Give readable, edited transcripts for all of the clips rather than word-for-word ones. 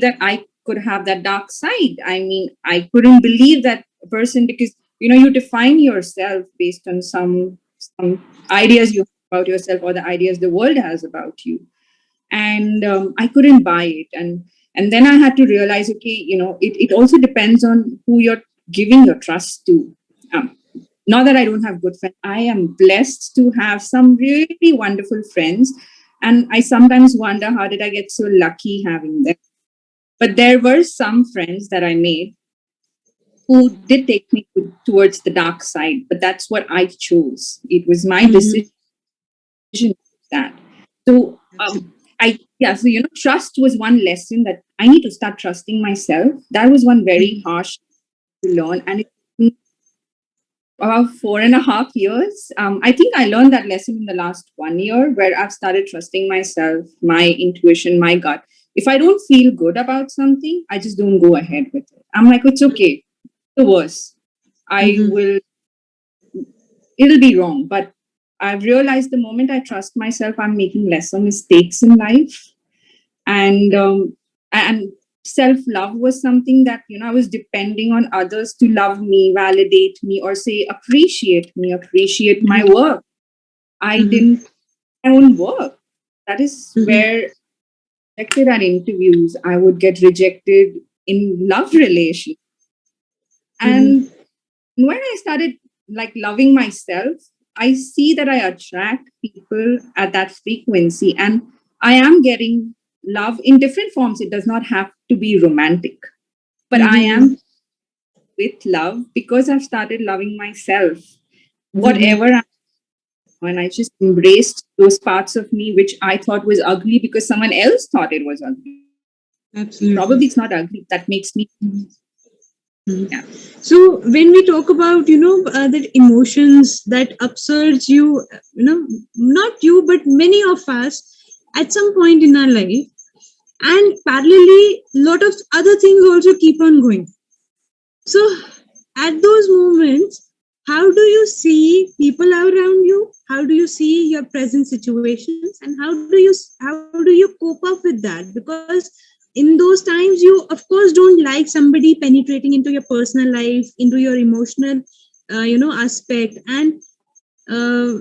that I could have that dark side. I mean, I couldn't believe that person because you define yourself based on some ideas you have about yourself or the ideas the world has about you, and I couldn't buy it. And then I had to realize, okay, it also depends on who you're giving your trust to. Um, Not that I don't have good friends. I am blessed to have some really wonderful friends, and I sometimes wonder how did I get so lucky having them. But there were some friends that I made who did take me towards the dark side, but that's what I chose. It was my Mm-hmm. decision that. So Absolutely. so trust was one lesson that I need to start trusting myself. That was one very Mm-hmm. harsh to learn, and it took me about 4.5 years. I think I learned that lesson in the last 1 year, where I've started trusting myself, my intuition, my gut. If I don't feel good about something, I just don't go ahead with it. I'm like, it's okay. The worst. I Mm-hmm. will. It'll be wrong, but I've realized the moment I trust myself, I'm making lesser mistakes in life. And self love was something that I was depending on others to love me, validate me, or say appreciate my Mm-hmm. work. I Mm-hmm. didn't my own work. That is Mm-hmm. where rejected at interviews, I would get rejected in love relations. Mm-hmm. And when I started like loving myself, I see that I attract people at that frequency, and I am getting love in different forms. It does not have to be romantic, but I Mm-hmm. am with love because I've started loving myself. Mm-hmm. Whatever and I just embraced those parts of me which I thought was ugly because someone else thought it was ugly. Probably it's not Absolutely. ugly. That makes me, Mhm. yeah. So when we talk about that emotions that upsurge you, not you but many of us at some point in our life, and parallelly, lot of other things also keep on going. So at those moments, how do you see people around you? How do you see your present situations, and how do you cope up with that? Because in those times, you of course don't like somebody penetrating into your personal life, into your emotional, aspect, and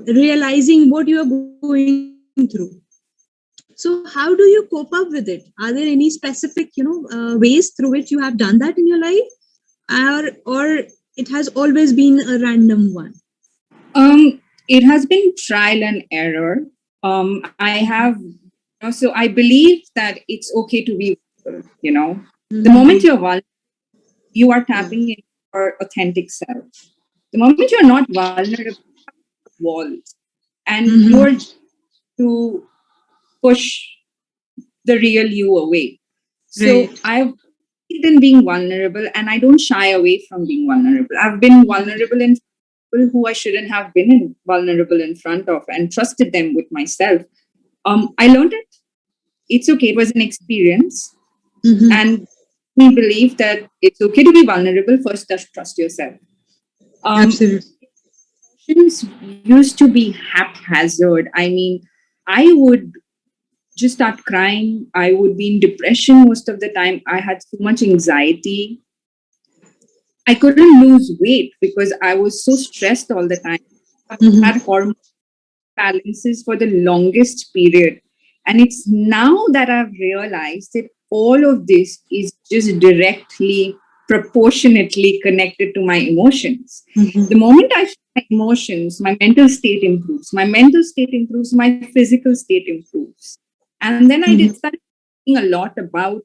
realizing what you are going through. So how do you cope up with it? Are there any specific, ways through which you have done that in your life, or it has always been a random one? It has been trial and error. I have, so I believe that it's okay to be vulnerable. The moment Mm-hmm. you're vulnerable, you are Yeah. tapping into your authentic self. The moment you're not vulnerable, walls, and you're Mm-hmm. to push the real you away. So Right. I've been being vulnerable, and I don't shy away from being vulnerable. I've been vulnerable in people who I shouldn't have been vulnerable in front of, and trusted them with myself. I learned it. It's okay. It was an experience, Mm-hmm. and we believe that it's okay to be vulnerable. First, just trust yourself. Um, Absolutely. Emotions used to be haphazard. I mean, I would just start crying. I would be in depression most of the time. I had so much anxiety. I couldn't lose weight because I was so stressed all the time. I had Mm-hmm. hormone balances for the longest period. And it's now that I've realized that all of this is just directly, proportionately connected to my emotions. The Mm-hmm. moment I feel my emotions, my mental state improves. My mental state improves, my physical state improves. And then I did Mm-hmm. start thinking a lot about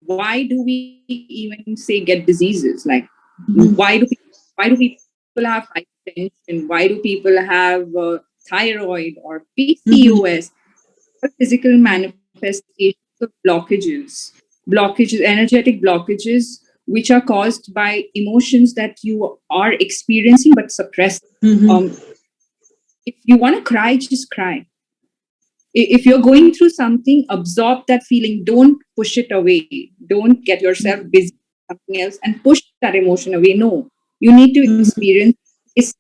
why do we even say get diseases? Like Mm-hmm. why do people have hypertension? Why do people have thyroid or PCOS? Mm-hmm. Physical manifestations of blockages, energetic blockages, which are caused by emotions that you are experiencing but suppressed. Um, Mm-hmm. if you want to cry, just cry. If you're going through something, absorb that feeling. Don't push it away. Don't get yourself busy with something else and push that emotion away. No, you need to Mm-hmm. experience this,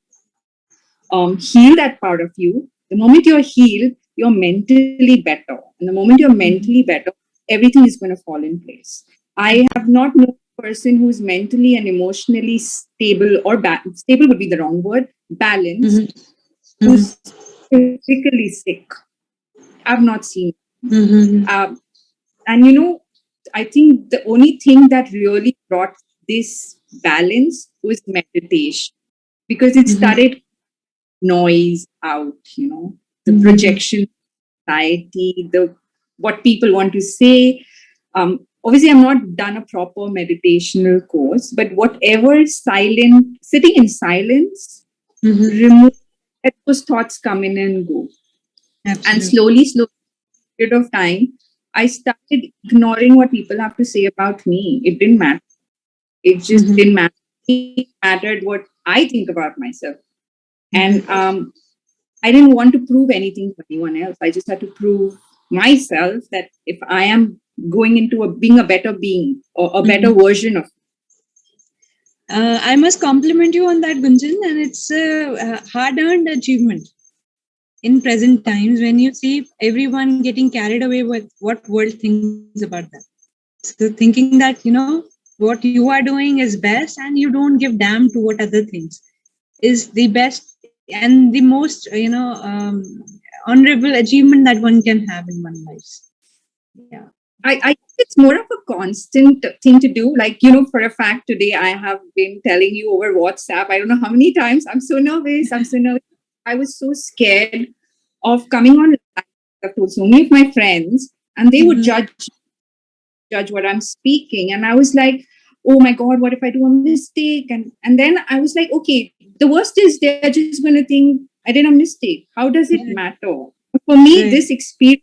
heal that part of you. The moment you're healed, you're mentally better. And the moment you're mentally better, everything is going to fall in place. I have not known a person who's mentally and emotionally stable, or stable would be the wrong word, balanced, who's physically sick. I've not seen. And I think the only thing that really brought this balance was meditation, because it started noise out, the projection, anxiety, the what people want to say. Obviously, I'm not done a proper meditational course, but whatever sitting in silence, remove, let those thoughts come in and go. Absolutely. And slowly, period of time, I started ignoring what people have to say about me. It didn't matter. It just didn't matter. It mattered what I think about myself. And I didn't want to prove anything to anyone else. I just had to prove myself that if I am going into being a better being, or a better version of. I must compliment you on that, Gunjan, and it's a hard-earned achievement in present times when you see everyone getting carried away with what world thinks about them. So thinking that, what you are doing is best and you don't give damn to what other things is the best and the most, honorable achievement that one can have in one life. Yeah. I think it's more of a constant thing to do. Like, for a fact, today I have been telling you over WhatsApp, I don't know how many times, I'm so nervous. I was so scared of coming on. I've told so many of my friends, and they would judge what I'm speaking. And I was like, oh my God, what if I do a mistake? And then I was like, okay, the worst is they're just going to think I did a mistake. How does it matter? For me, this experience,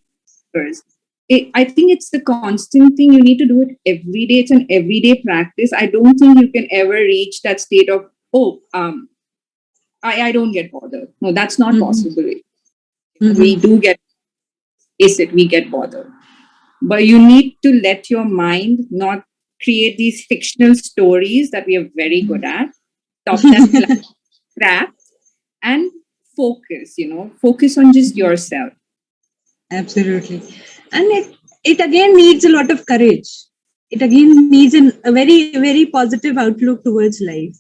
I think it's the constant thing. You need to do it every day. It's an everyday practice. I don't think you can ever reach that state of, I don't get bothered. No, that's not possible. We do get we get bothered. But you need to let your mind not create these fictional stories that we are very good at. Stop that crap and focus, focus on just yourself. Absolutely. And it again needs a lot of courage. It again needs a very, very positive outlook towards life,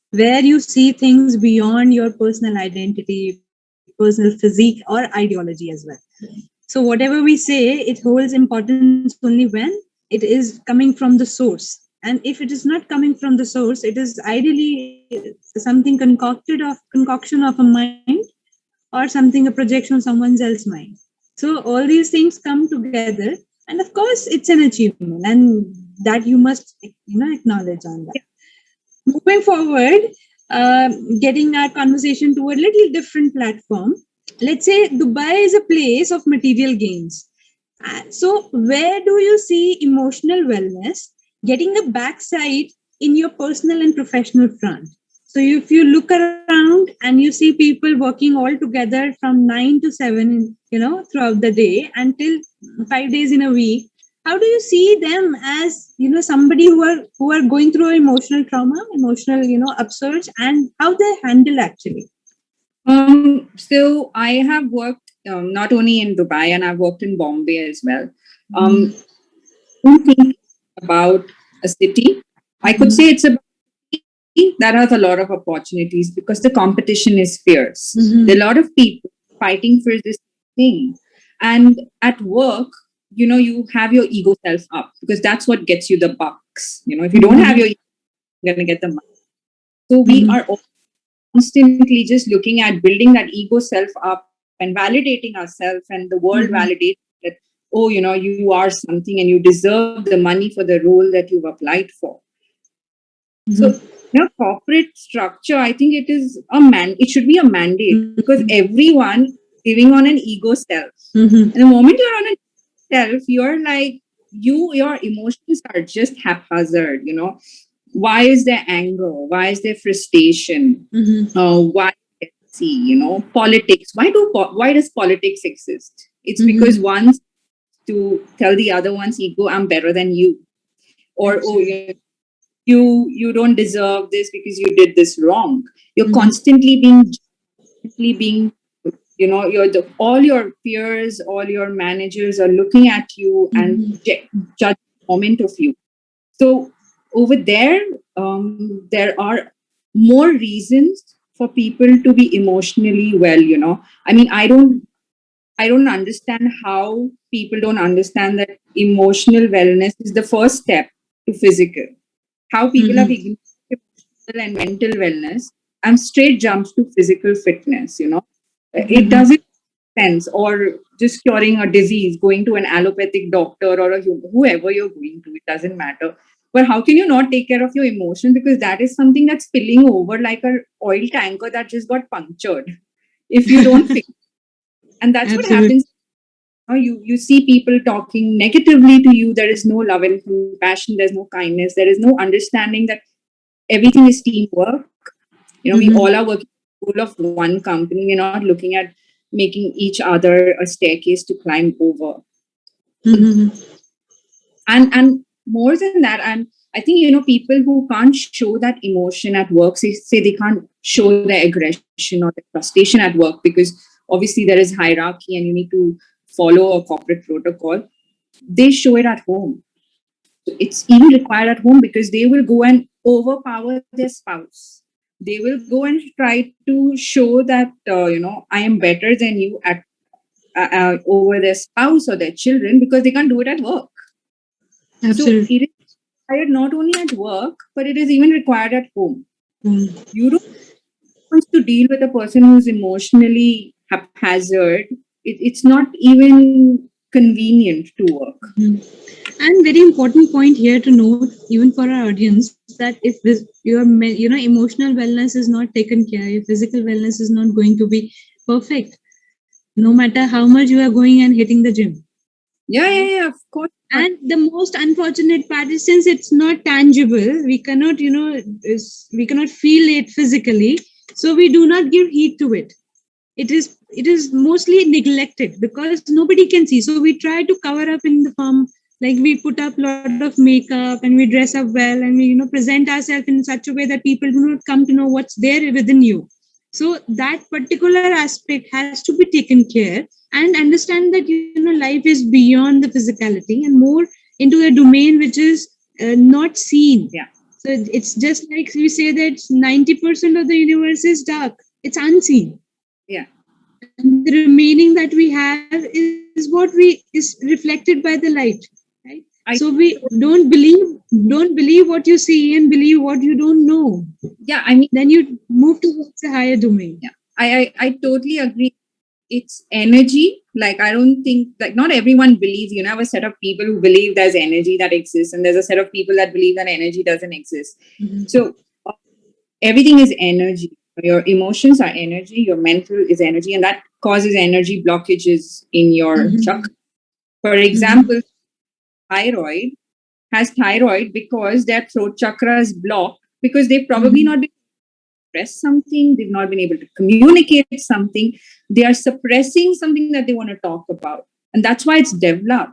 where you see things beyond your personal identity, personal physique, or ideology as well. So whatever we say, it holds importance only when it is coming from the source. And if it is not coming from the source, it is ideally something concoction of a mind, or something, a projection of someone else's mind. So all these things come together, and of course, it's an achievement, and that you must, acknowledge on that. Moving forward, getting our conversation to a little different platform. Let's say Dubai is a place of material gains. So where do you see emotional wellness getting the backside in your personal and professional front? So if you look around and you see people working all together from 9 to 7, throughout the day until 5 days in a week, how do you see them as, somebody who are going through emotional trauma, emotional, upsurge, and how they handle actually? So I have worked not only in Dubai, and I've worked in Bombay as well. Think about a city, I could say it's a that has a lot of opportunities because the competition is fierce. There are a lot of people fighting for this thing. And at work, you have your ego self up because that's what gets you the bucks. If you don't have your ego, you're going to get the money. So we are constantly just looking at building that ego self up and validating ourselves, and the world validates that, you are something and you deserve the money for the role that you've applied for. So, corporate structure, I think it is it should be a mandate because everyone living on an ego self. And the moment you're on a self, you're like, your emotions are just haphazard, Why is there anger? Why is there frustration? Why politics? Why does politics exist? It's because one's to tell the other one's ego, I'm better than you. Or, you don't deserve this because you did this wrong. You're constantly being all your peers, all your managers are looking at you and judge the moment of you. So over there, there are more reasons for people to be emotionally well. I mean, I don't understand how people don't understand that emotional wellness is the first step to physical. How people have ignored emotional and mental wellness and straight jumps to physical fitness. It doesn't make sense. Or just curing a disease, going to an allopathic doctor or whoever you're going to, it doesn't matter. But how can you not take care of your emotions? Because that is something that's spilling over like a oil tanker that just got punctured. If you don't fix, and that's what Absolutely. happens. You see people talking negatively to you. There is no love and compassion. There's no kindness. There is no understanding that everything is teamwork. We all are working full of one company. We're not looking at making each other a staircase to climb over. And more than that, and I think people who can't show that emotion at work, say they can't show their aggression or their frustration at work because obviously there is hierarchy and you need to follow a corporate protocol. They show it at home. It's even required at home because they will go and overpower their spouse. They will go and try to show that I am better than you at over their spouse or their children because they can't do it at work. Absolutely. So it is required not only at work, but it is even required at home. You don't want to deal with a person who's emotionally haphazard. It's not even convenient to work. And very important point here to note, even for our audience, that if your emotional wellness is not taken care, your physical wellness is not going to be perfect, no matter how much you are going and hitting the gym. Yeah, of course. And the most unfortunate part is, since it's not tangible, we cannot we cannot feel it physically, so we do not give heed to it. It is mostly neglected because nobody can see, so we try to cover up in the form, like we put up a lot of makeup and we dress up well and we present ourselves in such a way that people do not come to know what's there within you. So that particular aspect has to be taken care, and understand that life is beyond the physicality and more into a domain which is not seen. Yeah. So it's just like we say that 90% of the universe is dark, it's unseen. Yeah. And the remaining that we have is what is reflected by the light, right? So we don't believe what you see and believe what you don't know. Yeah, I mean, then you move towards a higher domain. Yeah, I totally agree. It's energy. Like, I don't think, like, not everyone believes. You have a set of people who believe there's energy that exists, and there's a set of people that believe that energy doesn't exist. So everything is energy. Your emotions are energy, your mental is energy, and that causes energy blockages in your chakra. For example, thyroid has thyroid because their throat chakra is blocked because they've probably not been express something, they've not been able to communicate something, they are suppressing something that they want to talk about, and that's why it's developed.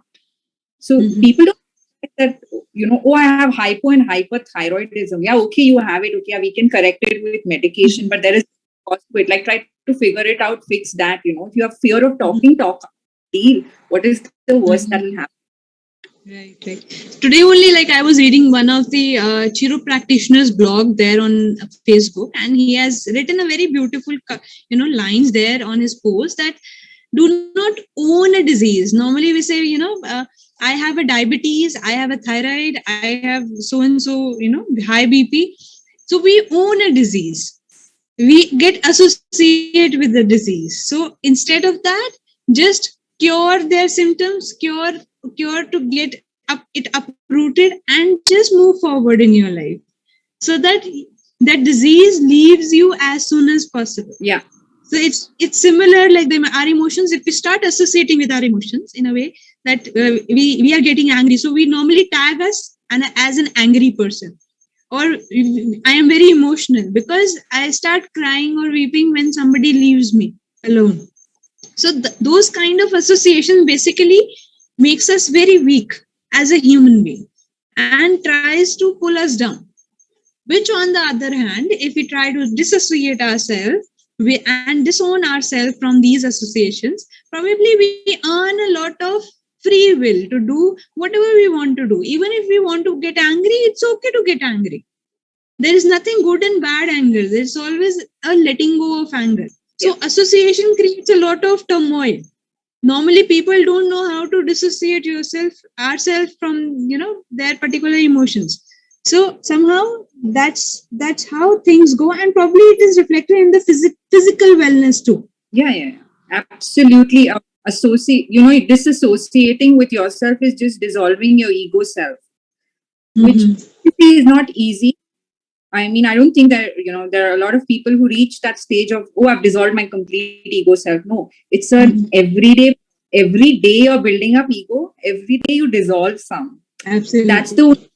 So people don't that I have hypo and hyperthyroidism. Yeah, okay, you have it. Okay, yeah, we can correct it with medication, but there is cost to it. Like, try to figure it out, fix that. If you have fear of talking, talk, deal. What is the worst that will happen? Right. Today only, like, I was reading one of the Chiro practitioners blog there on Facebook, and he has written a very beautiful, lines there on his post that do not own a disease. Normally we say, I have a diabetes, I have a thyroid, I have so and so, high BP. So we own a disease. We get associated with the disease. So instead of that, just cure their symptoms, cure to get it uprooted, and just move forward in your life, so that that disease leaves you as soon as possible. Yeah. So it's similar, like our emotions. If we start associating with our emotions in a way that we are getting angry, so we normally tag us as an angry person, or I am very emotional because I start crying or weeping when somebody leaves me alone. So those kind of association basically makes us very weak as a human being and tries to pull us down. Which, on the other hand, if we try to disassociate ourselves and disown ourselves from these associations, probably we earn a lot of free will to do whatever we want to do. Even if we want to get angry, it's okay to get angry. There is nothing good and bad anger. There's always a letting go of anger. So association creates a lot of turmoil. Normally people don't know how to dissociate ourselves from their particular emotions. So somehow that's how things go, and probably it is reflected in the physical wellness too. Yeah. Absolutely. Disassociating with yourself is just dissolving your ego self, which is not easy. I mean, I don't think that, there are a lot of people who reach that stage of, oh, I've dissolved my complete ego self. No, it's every day you're building up ego. Every day you dissolve some. Absolutely. That's the only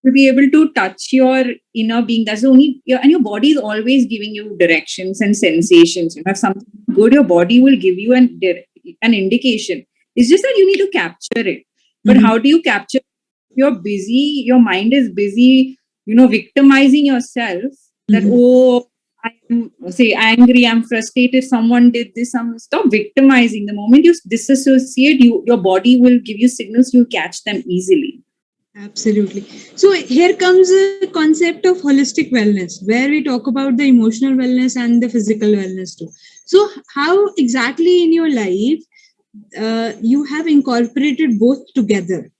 to be able to touch your inner being. That's the only, and your body is always giving you directions and sensations. If something good, your body will give you an indication. It's just that you need to capture it. But how do you capture? You're busy. Your mind is busy, victimizing yourself. That I'm angry, I'm frustrated, someone did this. Stop victimizing. The moment you disassociate, your body will give you signals. You'll catch them easily. Absolutely. So here comes a concept of holistic wellness, where we talk about the emotional wellness and the physical wellness too. So how exactly in your life you have incorporated both together?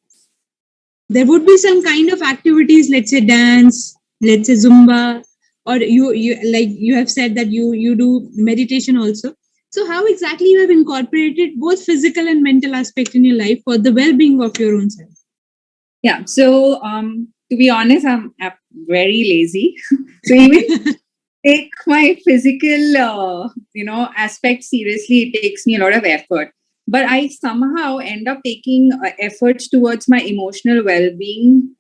There would be some kind of activities, let's say dance, let's say Zumba, or you like you have said that you do meditation also. So how exactly you have incorporated both physical and mental aspect in your life for the well-being of your own self? Yeah. So, to be honest, I'm very lazy. So even take my physical, aspect seriously, it takes me a lot of effort. But I somehow end up taking efforts towards my emotional well-being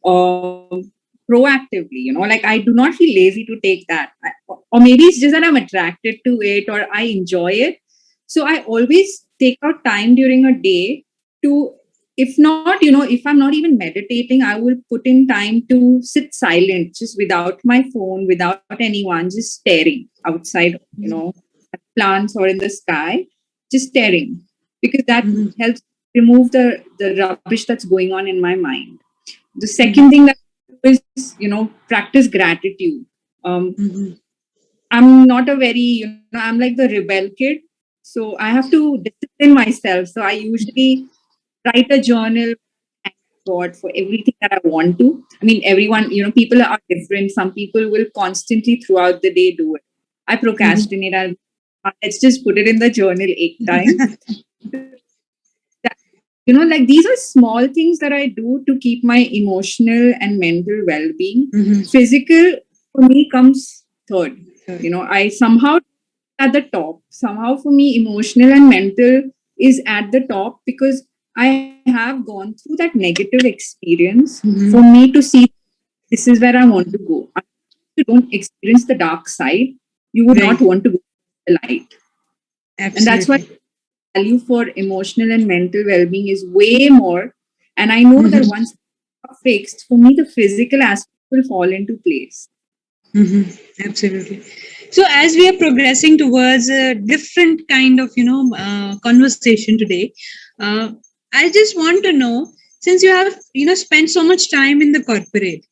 proactively. Like I do not feel lazy to take that, or maybe it's just that I'm attracted to it or I enjoy it. So I always take out time during a day to, if not, if I'm not even meditating, I will put in time to sit silent, just without my phone, without anyone, just staring outside, at plants or in the sky, just staring, because that helps remove the rubbish that's going on in my mind. The second thing that I do is, practice gratitude. I'm not a very, I'm like the rebel kid. So I have to discipline myself. So I usually write a journal, thank God for everything that I want to. I mean, everyone, people are different. Some people will constantly throughout the day do it. I procrastinate. Let's just put it in the journal 8 times. Like these are small things that I do to keep my emotional and mental well-being. Physical for me comes third. I somehow at the top. Somehow for me, emotional and mental is at the top because I have gone through that negative experience for me to see this is where I want to go. If you don't experience the dark side, you would not want to go to the light. Absolutely. And that's why value for emotional and mental well-being is way more. And I know that once fixed, for me, the physical aspect will fall into place. Absolutely. So as we are progressing towards a different kind of conversation today, I just want to know, since you have spent so much time in the corporate,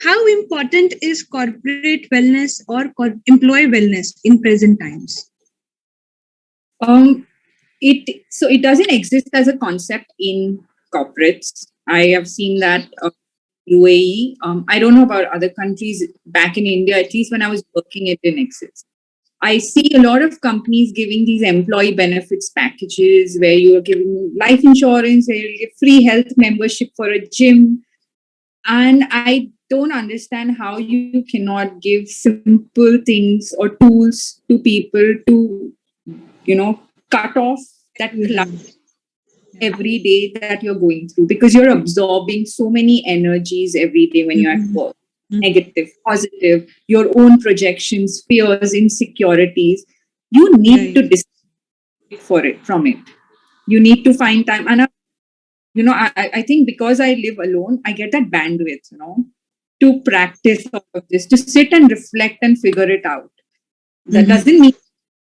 how important is corporate wellness or employee wellness in present times? It doesn't exist as a concept in corporates. I have seen that UAE. I don't know about other countries. Back in India, at least when I was working, it didn't exist. I see a lot of companies giving these employee benefits packages where you're giving life insurance, where you get free health membership for a gym. And I don't understand how you cannot give simple things or tools to people to, cut off that clutter every day that you're going through, because you're absorbing so many energies every day when you're at work. Negative, positive, your own projections, fears, insecurities. You need to decide for it from it. You need to find time. And I think because I live alone, I get that bandwidth, to practice all of this, to sit and reflect and figure it out. That doesn't mean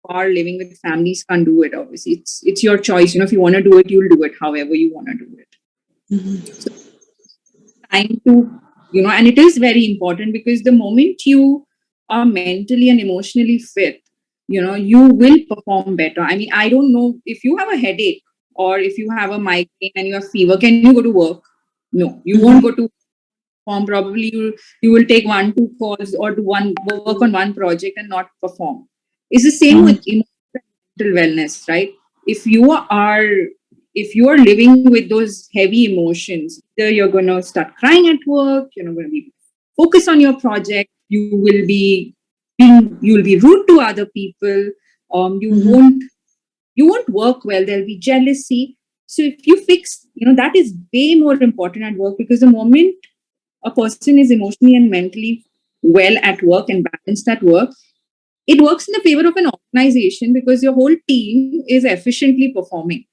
are living with families can't do it. Obviously, it's your choice. If you want to do it, you'll do it however you want to do it. Mhm. Time to, and it is very important, because the moment you are mentally and emotionally fit, you will perform better. I mean, I don't know, if you have a headache or if you have a migraine and you have fever, can you go to work? No, you won't go to perform. Probably you will take 1 2 calls or do one work on one project and not perform. It's the same with emotional wellness, right? if you are if you are living with those heavy emotions, either you're going to start crying at work, you're not going to be focus on your project, you will be rude to other people, Mhm. you won't work well, there'll be jealousy. So if you fix, that is way more important at work, because the moment a person is emotionally and mentally well at work and balanced at work, it works in the favor of an organization, because your whole team is efficiently performing.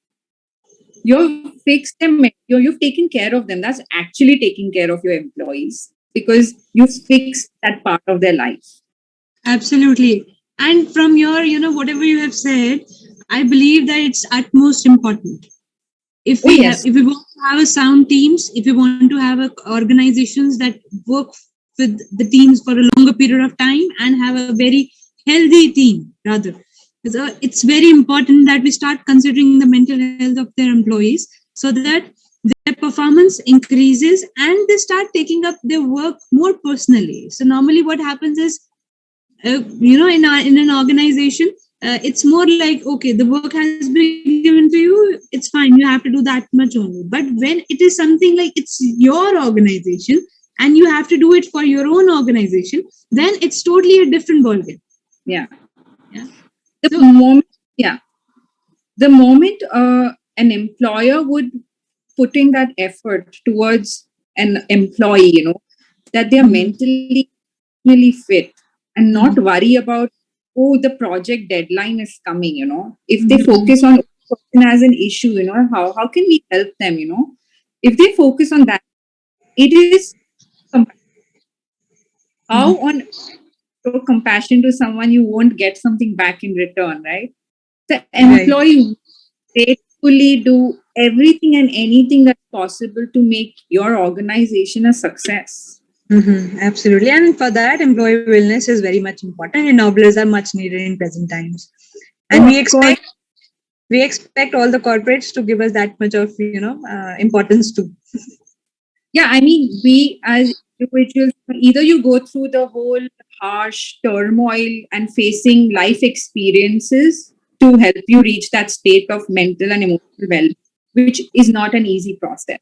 You've fixed them, you've taken care of them. That's actually taking care of your employees, because you've fixed that part of their life. Absolutely. And from your, whatever you have said, I believe that it's utmost important. Oh, yes. If we want to have a sound teams, if we want to have organizations that work with the teams for a longer period of time and have a very healthy team, rather. So it's very important that we start considering the mental health of their employees, so that their performance increases and they start taking up their work more personally. So normally what happens is, in an organization, it's more like, okay, the work has been given to you, it's fine, you have to do that much only. But when it is something like it's your organization and you have to do it for your own organization, then it's totally a different ballgame. Yeah. Yeah. The So moment, yeah, the moment an employer would put in that effort towards an employee, that they are mhm, mentally fit and not mhm, worry about, oh, the project deadline is coming, if they mhm, focus on person as an issue, how can we help them, if they focus on that, it is how mhm. on show compassion to someone, you won't get something back in return, right? The Right. employee gratefully do everything and anything that's possible to make your organization a success. Absolutely. And for that, employee wellness is very much important. Enablers are much needed in present times. And Oh, we of course. expect all the corporates to give us that much of importance too. Yeah, I mean, we as individuals, either you go through the whole harsh turmoil and facing life experiences to help you reach that state of mental and emotional well, which is not an easy process,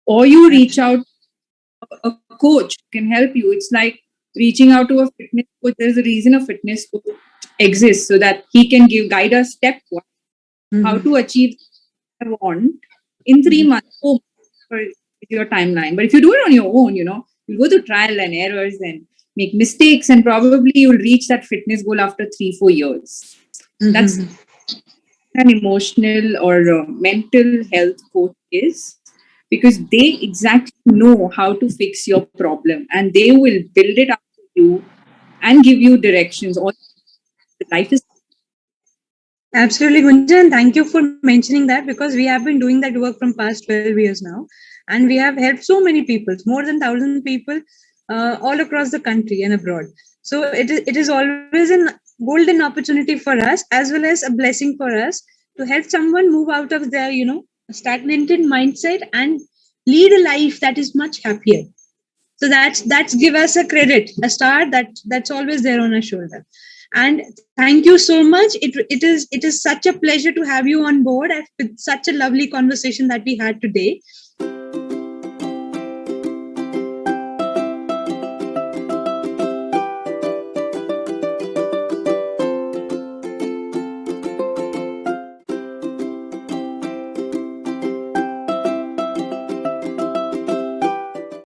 or you reach out to a coach who can help you. It's like reaching out to a fitness coach. There's a reason a fitness coach exists, so that he can guide us step one how Mhm. to achieve what I want in 3 months, 4 months for your timeline. But if you do it on your own, you go through trial and errors and make mistakes, and probably you'll reach that fitness goal after 3 4 years. That's Mhm. an emotional or mental health coach is, because they exactly know how to fix your problem, and they will build it up for you and give you directions. All life is. Absolutely, Gunjan. And thank you for mentioning that, because we have been doing that work from past 12 years now. And we have helped so many people, more than 1,000 people, all across the country and abroad. So it is always a golden opportunity for us, as well as a blessing for us, to help someone move out of their, stagnated mindset and lead a life that is much happier. So that's give us a credit, a star that's always there on our shoulder. And thank you so much. It is such a pleasure to have you on board with such a lovely conversation that we had today.